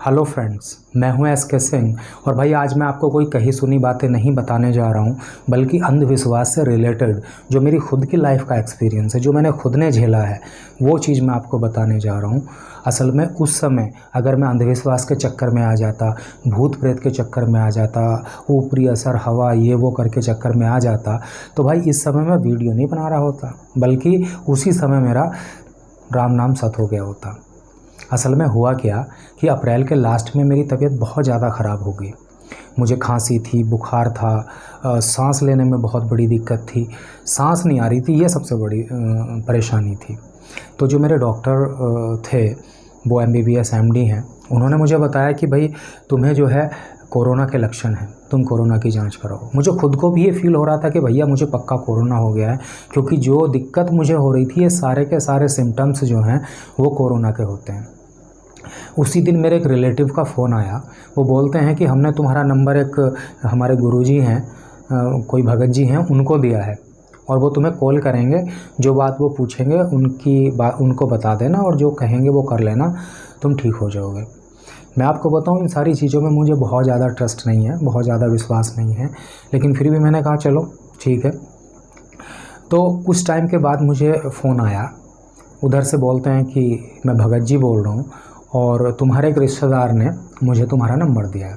Hello friends, मैं हूं SK. Singh और भाई आज मैं आपको कोई कही सुनी बातें नहीं बताने जा रहा हूं, बल्कि अंधविश्वास से रिलेटेड जो मेरी खुद की लाइफ का एक्सपीरियंस है, जो मैंने खुद ने झेला है, वो चीज़ मैं आपको बताने जा रहा हूं। असल में उस समय अगर मैं अंधविश्वास के चक्कर में आ जाता, भूत प्रेत के चक्कर में आ जाता, ऊपरी असर, हवा, ये वो करके चक्कर में आ जाता, तो भाई इस समय मैं वीडियो नहीं बना रहा होता, बल्कि उसी समय मेरा राम नाम सत हो गया होता। असल में हुआ क्या कि अप्रैल के लास्ट में मेरी तबीयत बहुत ज़्यादा ख़राब हो गई। मुझे खांसी थी, बुखार था, सांस लेने में बहुत बड़ी दिक्कत थी, सांस नहीं आ रही थी, ये सबसे बड़ी परेशानी थी। तो जो मेरे डॉक्टर थे वो MBBS MD हैं, उन्होंने मुझे बताया कि भाई तुम्हें जो है कोरोना के लक्षण हैं, तुम कोरोना की जांच कराओ। मुझे खुद को भी ये फील हो रहा था कि भैया मुझे पक्का कोरोना हो गया है, क्योंकि जो दिक्कत मुझे हो रही थी ये सारे के सारे सिम्टम्स जो हैं वो कोरोना के होते हैं। उसी दिन मेरे एक रिलेटिव का फ़ोन आया। वो बोलते हैं कि हमने तुम्हारा नंबर एक हमारे गुरुजी हैं, कोई भगत जी हैं, उनको दिया है और वो तुम्हें कॉल करेंगे, जो बात वो पूछेंगे उनकी बात उनको बता देना और जो कहेंगे वो कर लेना, तुम ठीक हो जाओगे। मैं आपको बताऊं, इन सारी चीज़ों में मुझे बहुत ज़्यादा ट्रस्ट नहीं है, बहुत ज़्यादा विश्वास नहीं है, लेकिन फिर भी मैंने कहा चलो ठीक है। तो कुछ टाइम के बाद मुझे फ़ोन आया, उधर से बोलते हैं कि मैं भगत जी बोल रहा हूँ और तुम्हारे एक रिश्तेदार ने मुझे तुम्हारा नंबर दिया है।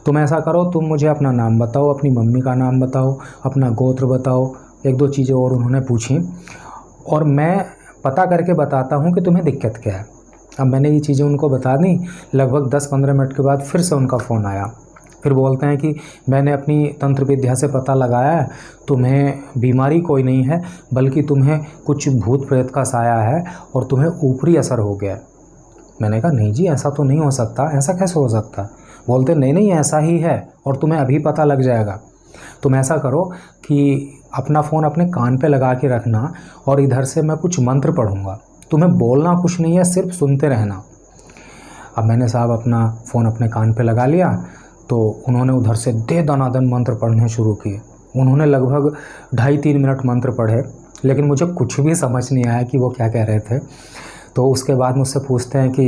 तुम ऐसा करो, तुम मुझे अपना नाम बताओ, अपनी मम्मी का नाम बताओ, अपना गोत्र बताओ, एक दो चीज़ें और उन्होंने पूछी और मैं पता करके बताता हूँ कि तुम्हें दिक्कत क्या है। अब मैंने ये चीज़ें उनको बता दी। लगभग 10-15 मिनट के बाद फिर से उनका फ़ोन आया। फिर बोलते हैं कि मैंने अपनी तंत्र विद्या से पता लगाया है, तुम्हें बीमारी कोई नहीं है, बल्कि तुम्हें कुछ भूत प्रेत का साया है और तुम्हें ऊपरी असर हो गया है। मैंने कहा नहीं जी, ऐसा तो नहीं हो सकता, ऐसा कैसे हो सकता। बोलते नहीं नहीं ऐसा ही है और तुम्हें अभी पता लग जाएगा। तुम ऐसा करो कि अपना फ़ोन अपने कान पे लगा के रखना और इधर से मैं कुछ मंत्र पढ़ूंगा, तुम्हें बोलना कुछ नहीं है, सिर्फ सुनते रहना। अब मैंने साहब अपना फ़ोन अपने कान पे लगा लिया, तो उन्होंने उधर से दे दनादन मंत्र पढ़ने शुरू किए। उन्होंने लगभग 2.5-3 मिनट मंत्र पढ़े, लेकिन मुझे कुछ भी समझ नहीं आया कि वो क्या कह रहे थे। तो उसके बाद मुझसे पूछते हैं कि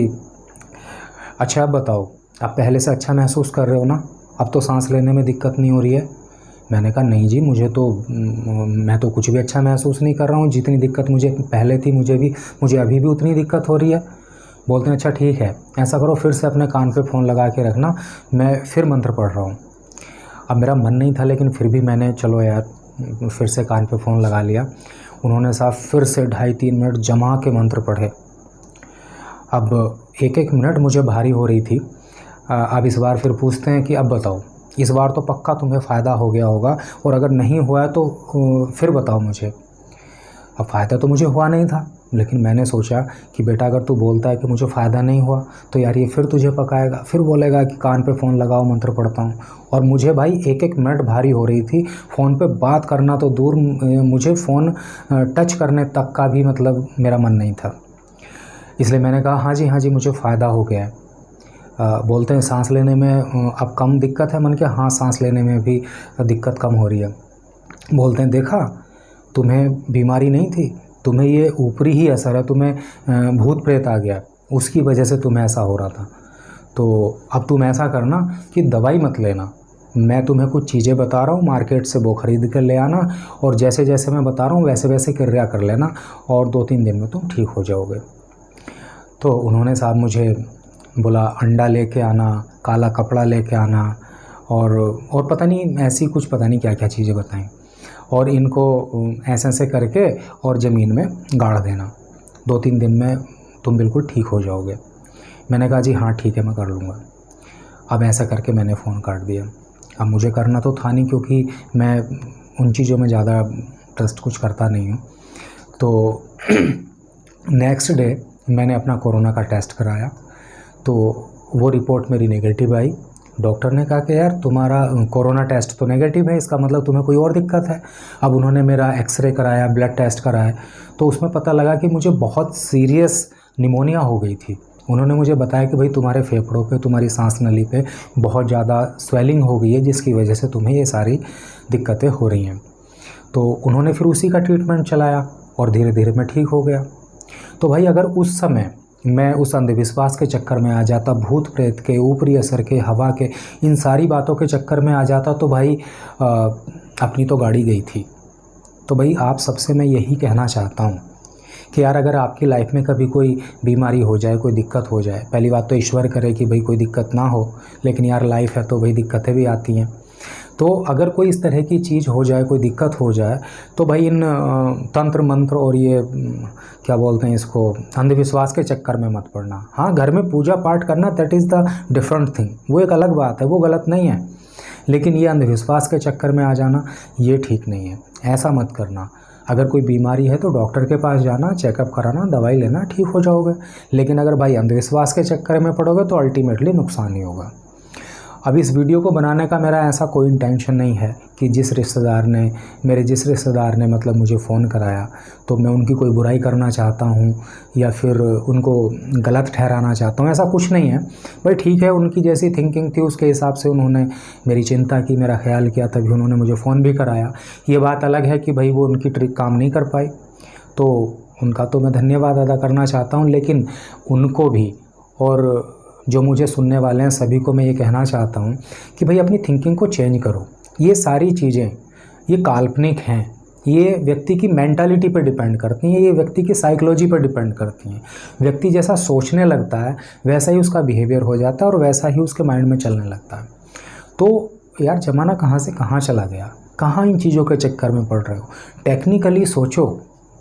अच्छा अब बताओ, आप पहले से अच्छा महसूस कर रहे हो ना, अब तो सांस लेने में दिक्कत नहीं हो रही है। मैंने कहा नहीं जी, मैं तो कुछ भी अच्छा महसूस नहीं कर रहा हूँ, जितनी दिक्कत मुझे पहले थी मुझे अभी भी उतनी दिक्कत हो रही है। बोलते हैं अच्छा ठीक है, ऐसा करो फिर से अपने कान पे फ़ोन लगा के रखना, मैं फिर मंत्र पढ़ रहा हूँ। अब मेरा मन नहीं था, लेकिन फिर भी मैंने चलो यार फिर से कान पे फ़ोन लगा लिया। उन्होंने साहब फिर से 2.5-3 मिनट जमा के मंत्र पढ़े। अब एक मिनट मुझे भारी हो रही थी। अब इस बार फिर पूछते हैं कि अब बताओ, इस बार तो पक्का तुम्हें फ़ायदा हो गया होगा, और अगर नहीं हुआ है तो फिर बताओ मुझे। अब फ़ायदा तो मुझे हुआ नहीं था, लेकिन मैंने सोचा कि बेटा अगर तू बोलता है कि मुझे फ़ायदा नहीं हुआ, तो यार ये फिर तुझे पकाएगा, फिर बोलेगा कि कान पे फ़ोन लगाओ मंत्र पढ़ता हूँ। और मुझे भाई एक मिनट भारी हो रही थी। फ़ोन पे बात करना तो दूर, मुझे फ़ोन टच करने तक का भी मतलब मेरा मन नहीं था। इसलिए मैंने कहा हाँ जी मुझे फ़ायदा हो गया है। बोलते हैं सांस लेने में अब कम दिक्कत है। मन के हाँ, सांस लेने में भी दिक्कत कम हो रही है। बोलते हैं देखा, तुम्हें बीमारी नहीं थी, तुम्हें ये ऊपरी ही असर है, तुम्हें भूत प्रेत आ गया, उसकी वजह से तुम्हें ऐसा हो रहा था। तो अब तुम ऐसा करना कि दवाई मत लेना, मैं तुम्हें कुछ चीज़ें बता रहा हूँ, मार्केट से वो ख़रीद कर ले आना और जैसे जैसे मैं बता रहा हूँ वैसे वैसे क्रिया कर लेना और 2-3 दिन में तुम ठीक हो जाओगे। तो उन्होंने साहब मुझे बोला अंडा लेके आना, काला कपड़ा लेके आना और पता नहीं ऐसी कुछ पता नहीं क्या क्या चीज़ें बताई, और इनको ऐसे ऐसे करके और ज़मीन में गाड़ देना, 2-3 दिन में तुम बिल्कुल ठीक हो जाओगे। मैंने कहा जी हाँ ठीक है, मैं कर लूँगा। अब ऐसा करके मैंने फ़ोन काट दिया। अब मुझे करना तो था नहीं, क्योंकि मैं उन चीज़ों में ज़्यादा ट्रस्ट कुछ करता नहीं हूँ। तो नेक्स्ट डे मैंने अपना कोरोना का टेस्ट कराया, तो वो रिपोर्ट मेरी नेगेटिव आई। डॉक्टर ने कहा कि यार तुम्हारा कोरोना टेस्ट तो नेगेटिव है, इसका मतलब तुम्हें कोई और दिक्कत है। अब उन्होंने मेरा एक्सरे कराया, ब्लड टेस्ट कराया, तो उसमें पता लगा कि मुझे बहुत सीरियस निमोनिया हो गई थी। उन्होंने मुझे बताया कि भाई तुम्हारे फेफड़ों पे, तुम्हारी सांस नली पे बहुत ज़्यादा स्वेलिंग हो गई है, जिसकी वजह से तुम्हें ये सारी दिक्कतें हो रही हैं। तो उन्होंने फिर उसी का ट्रीटमेंट चलाया और धीरे धीरे मैं ठीक हो गया। तो भाई अगर उस समय मैं उस अंधविश्वास के चक्कर में आ जाता, भूत प्रेत के, ऊपरी असर के, हवा के, इन सारी बातों के चक्कर में आ जाता, तो भाई अपनी तो गाड़ी गई थी। तो भाई आप सबसे मैं यही कहना चाहता हूँ कि यार अगर आपकी लाइफ में कभी कोई बीमारी हो जाए, कोई दिक्कत हो जाए, पहली बात तो ईश्वर करे कि भाई कोई दिक्कत ना हो, लेकिन यार लाइफ है तो भाई दिक्कतें भी आती हैं। तो अगर कोई इस तरह की चीज़ हो जाए, कोई दिक्कत हो जाए, तो भाई इन तंत्र मंत्र और ये क्या बोलते हैं इसको, अंधविश्वास के चक्कर में मत पड़ना। हाँ, घर में पूजा पाठ करना that is the different thing, वो एक अलग बात है, वो गलत नहीं है, लेकिन ये अंधविश्वास के चक्कर में आ जाना ये ठीक नहीं है। ऐसा मत करना। अगर कोई बीमारी है तो डॉक्टर के पास जाना, चेकअप कराना, दवाई लेना, ठीक हो जाओगे। लेकिन अगर भाई अंधविश्वास के चक्कर में पड़ोगे तो अल्टीमेटली नुकसान ही होगा। अब इस वीडियो को बनाने का मेरा ऐसा कोई इंटेंशन नहीं है कि जिस रिश्तेदार ने मतलब मुझे फ़ोन कराया तो मैं उनकी कोई बुराई करना चाहता हूँ या फिर उनको गलत ठहराना चाहता हूँ, ऐसा कुछ नहीं है। भाई ठीक है, उनकी जैसी थिंकिंग थी उसके हिसाब से उन्होंने मेरी चिंता की, मेरा ख्याल किया, तभी उन्होंने मुझे फ़ोन भी कराया। ये बात अलग है कि भाई वो उनकी ट्रिक काम नहीं कर पाई, तो उनका तो मैं धन्यवाद अदा करना चाहता हूँ, लेकिन उनको भी और जो मुझे सुनने वाले हैं सभी को मैं ये कहना चाहता हूँ कि भाई अपनी थिंकिंग को चेंज करो। ये सारी चीज़ें ये काल्पनिक हैं, ये व्यक्ति की मेंटालिटी पर डिपेंड करती हैं, ये व्यक्ति की साइकोलॉजी पर डिपेंड करती हैं। व्यक्ति जैसा सोचने लगता है वैसा ही उसका बिहेवियर हो जाता है और वैसा ही उसके माइंड में चलने लगता है। तो यार ज़माना कहाँ से कहाँ चला गया, कहाँ इन चीज़ों के चक्कर में पड़ रहे हो। टेक्निकली सोचो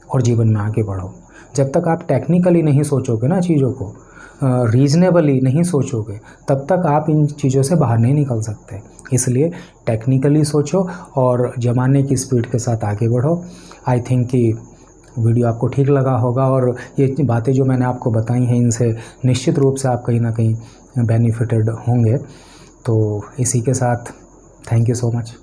और जीवन में आगे बढ़ो। जब तक आप टेक्निकली नहीं सोचोगे ना, चीज़ों को रीज़नेबली नहीं सोचोगे, तब तक आप इन चीज़ों से बाहर नहीं निकल सकते। इसलिए टेक्निकली सोचो और ज़माने की स्पीड के साथ आगे बढ़ो। आई थिंक कि वीडियो आपको ठीक लगा होगा और ये बातें जो मैंने आपको बताई हैं इनसे निश्चित रूप से आप कहीं ना कहीं बेनिफिटेड होंगे। तो इसी के साथ थैंक यू सो मच।